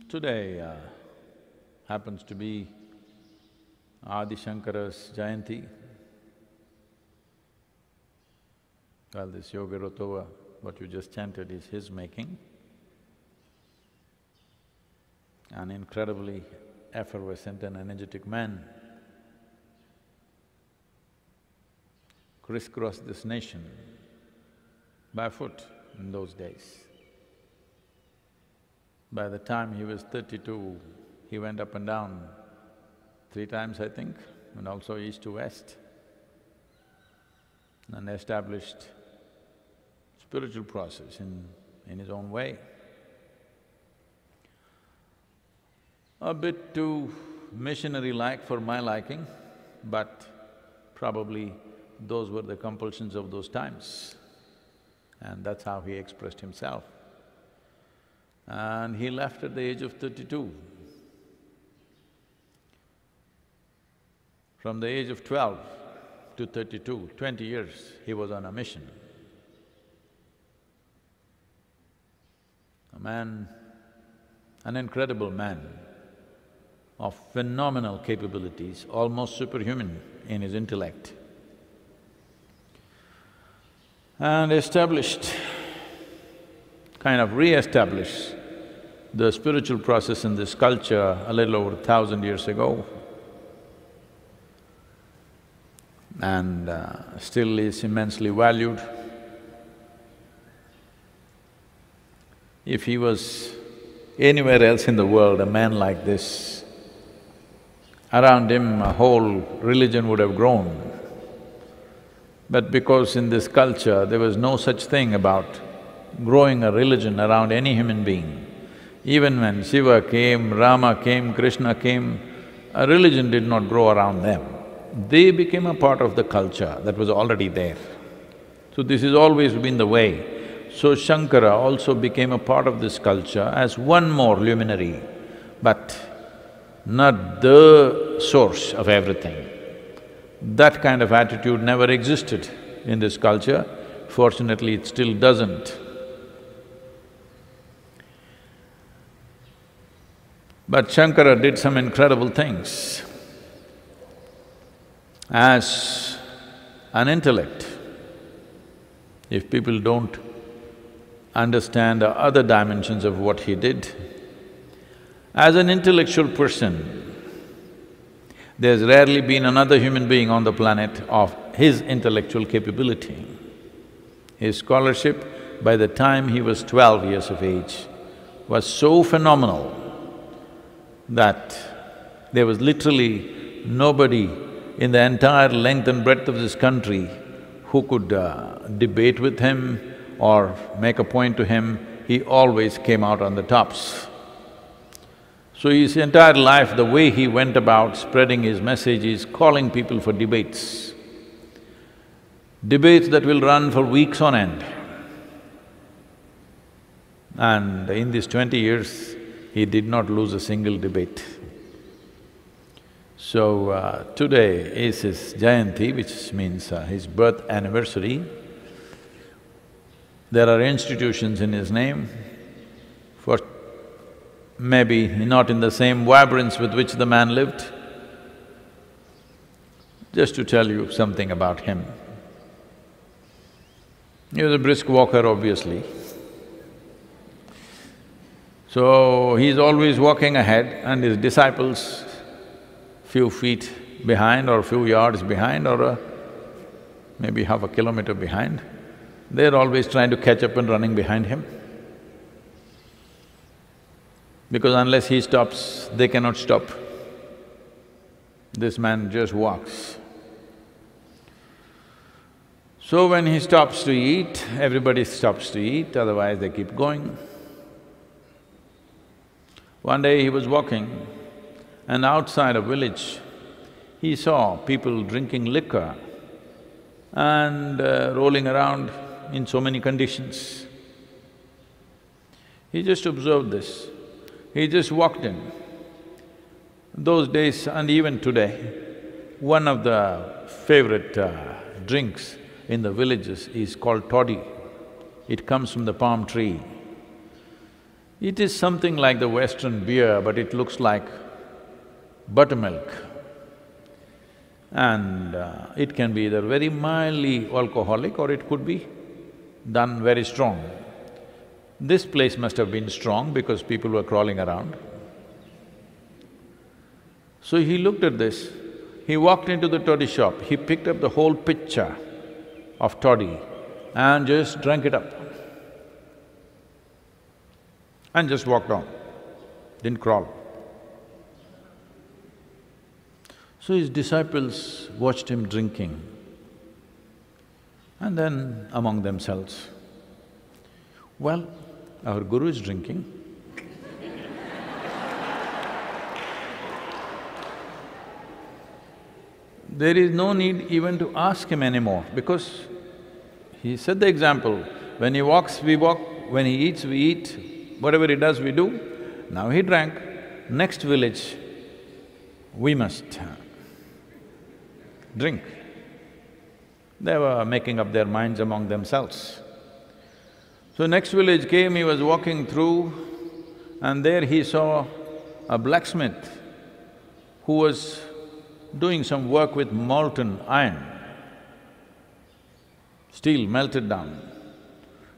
Today happens to be Adi Shankara's Jayanthi. Well, this Yoga Rotova, what you just chanted, is his making. An incredibly effervescent and energetic man crisscrossed this nation barefoot in those days. By the time he was 32, he went up and down 3 times, I think, and also east to west, and established spiritual process in his own way. A bit too missionary-like for my liking, but probably those were the compulsions of those times, and that's how he expressed himself. And he left at the age of 32. From the age of 12 to 32, 20 years, he was on a mission. A man, an incredible man of phenomenal capabilities, almost superhuman in his intellect, and re-established the spiritual process in this culture a little over 1,000 years ago, and still is immensely valued. If he was anywhere else in the world, a man like this, around him a whole religion would have grown. But because in this culture there was no such thing about growing a religion around any human being, even when Shiva came, Rama came, Krishna came, a religion did not grow around them. They became a part of the culture that was already there. So this has always been the way. So Shankara also became a part of this culture as one more luminary, but not the source of everything. That kind of attitude never existed in this culture. Fortunately, it still doesn't. But Shankara did some incredible things. As an intellect, if people don't understand the other dimensions of what he did, as an intellectual person, there's rarely been another human being on the planet of his intellectual capability. His scholarship, by the time he was 12 years of age, was so phenomenal that there was literally nobody in the entire length and breadth of this country who could debate with him or make a point to him. He always came out on the tops. So his entire life, the way he went about spreading his message is calling people for debates. Debates that will run for weeks on end. And in these 20 years, he did not lose a single debate. So today is his Jayanthi, which means his birth anniversary. There are institutions in his name, for maybe not in the same vibrance with which the man lived. Just to tell you something about him. He was a brisk walker, obviously. So he's always walking ahead and his disciples few feet behind or few yards behind or maybe half a kilometer behind. They're always trying to catch up and running behind him. Because unless he stops, they cannot stop. This man just walks. So when he stops to eat, everybody stops to eat, otherwise they keep going. One day he was walking, and outside a village, he saw people drinking liquor and rolling around in so many conditions. He just observed this. He just walked in. Those days and even today, one of the favorite drinks in the villages is called toddy. It comes from the palm tree. It is something like the Western beer, but it looks like buttermilk. And it can be either very mildly alcoholic or it could be done very strong. This place must have been strong because people were crawling around. So he looked at this, he walked into the toddy shop, he picked up the whole pitcher of toddy and just drank it up. And just walked on, didn't crawl. So his disciples watched him drinking, and then among themselves, well, our guru is drinking. There is no need even to ask him anymore because he set the example. When he walks, we walk, when he eats, we eat, whatever he does, we do. Now he drank, next village, we must drink. They were making up their minds among themselves. So next village came, he was walking through and there he saw a blacksmith who was doing some work with molten iron, steel melted down.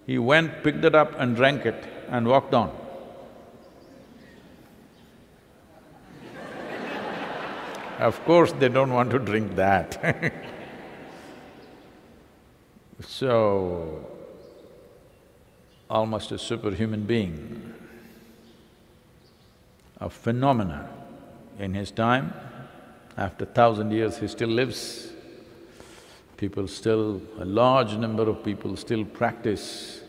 He went, picked it up and drank it and walked on. Of course, they don't want to drink that So, almost a superhuman being, a phenomena in his time. After 1,000 years, he still lives. People still… a large number of people still practice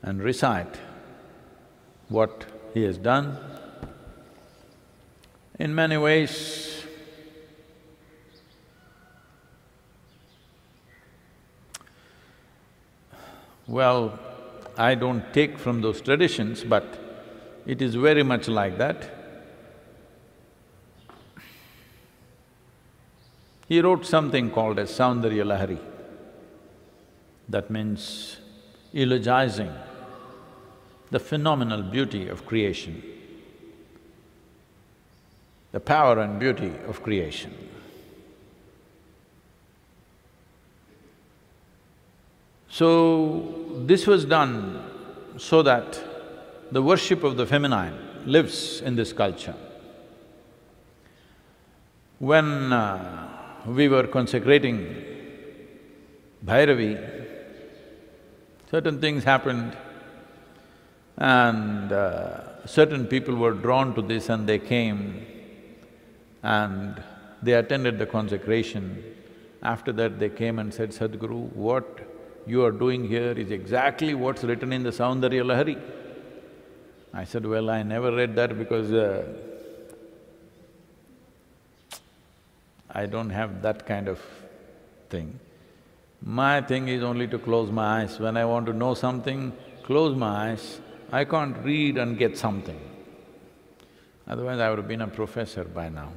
and recite what he has done. In many ways, well, I don't take from those traditions, but it is very much like that. He wrote something called as Saundarya Lahari. That means eulogizing the phenomenal beauty of creation, the power and beauty of creation. So, this was done so that the worship of the feminine lives in this culture. When we were consecrating Bhairavi, certain things happened and certain people were drawn to this and they came and they attended the consecration. After that they came and said, Sadhguru, what you are doing here is exactly what's written in the Saundarya Lahari. I said, well, I never read that because I don't have that kind of thing. My thing is only to close my eyes. When I want to know something, close my eyes. I can't read and get something. Otherwise, I would have been a professor by now.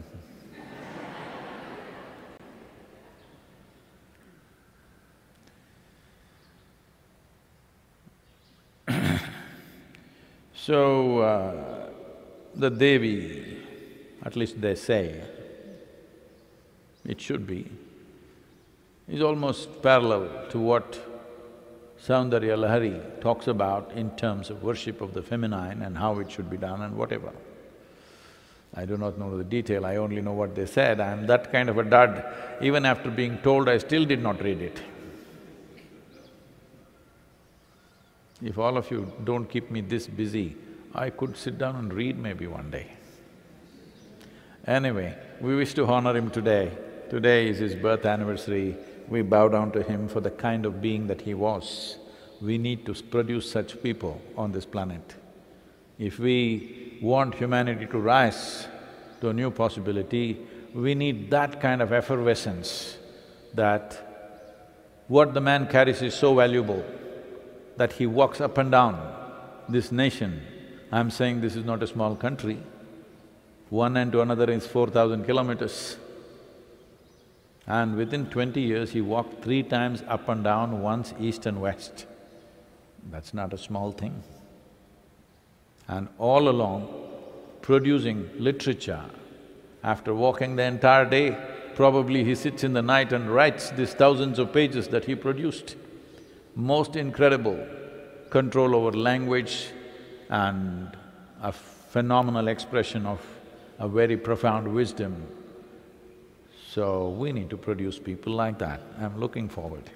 So, the Devi, at least they say, it should be, is almost parallel to what Saundarya Lahari talks about in terms of worship of the feminine and how it should be done and whatever. I do not know the detail, I only know what they said. I am that kind of a dud. Even after being told, I still did not read it. If all of you don't keep me this busy, I could sit down and read maybe one day. Anyway, we wish to honor him today. Today is his birth anniversary. We bow down to him for the kind of being that he was. We need to produce such people on this planet. If we want humanity to rise to a new possibility, we need that kind of effervescence that what the man carries is so valuable that he walks up and down this nation. I'm saying this is not a small country. One end to another is 4,000 kilometers. And within 20 years, he walked 3 times up and down, once east and west. That's not a small thing. and all along producing literature. After walking the entire day, probably he sits in the night and writes these thousands of pages that he produced. Most incredible control over language and a phenomenal expression of a very profound wisdom. So we need to produce people like that. I'm looking forward.